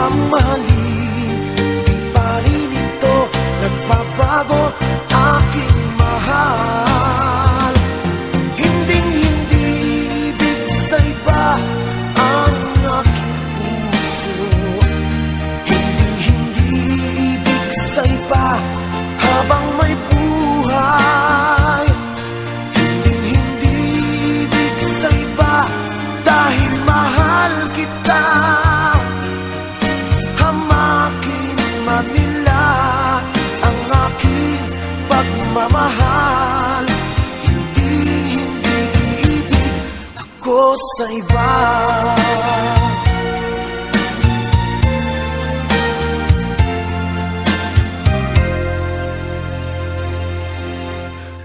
mamahalin, di pa rin ito nagbabago, aking mahal. Hinding-hindi ibig sa iba ang aking puso, hinding-hindi ibig sa iba habang may buhay. Hinding-hindi ibig sa iba dahil mahal kita. Hamakin man nila ang aking pagmamahal, hindi ibig ako sa iba.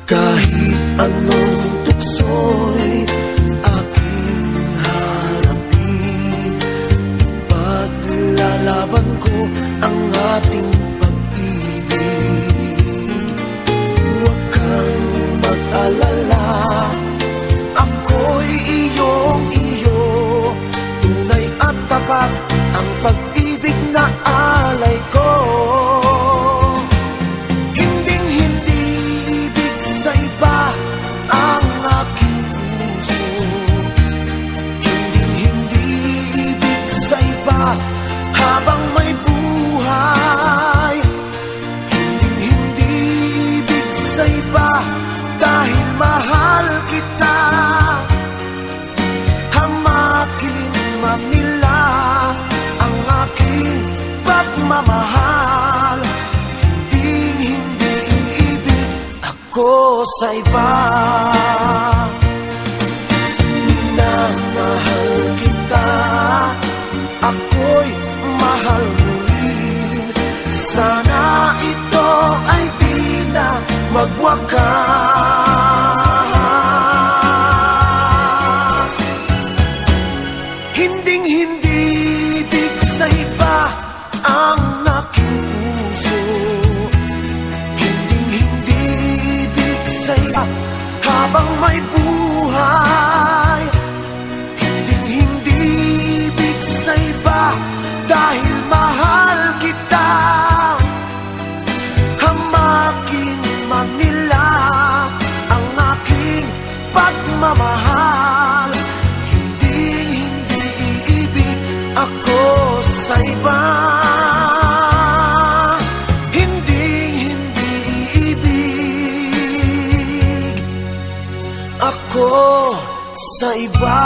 Kahit anong tukso'y aking harapin, paglalaban ko ang ating pag-ibig. Huwag kang mag-alala, ako'y iyong-iyo, tunay at tapat ang pag-ibig na alay ko. Ang aking puso, hinding-hindi ibig sa iba habang may buhay. Hinding-hindi ibig sa iba dahil mahal kita. Hamakin man nila ang aking pagmamahal, hinding-hindi ibig ako sa iba. Minamahal kita, ako'y mahal mo rin. Sana ito ay di na magwakas. Hinding-hindi ibig sa iba ang aking puso, hinding-hindi ibig sa iba habang may buhay. Hinding-hindi ibig sa iba dahil mahal kita. Hamakin man nila ang aking pagmamahal, hinding-hindi ibig ako sa iba. Hinding-hindi ibig ako sa iba.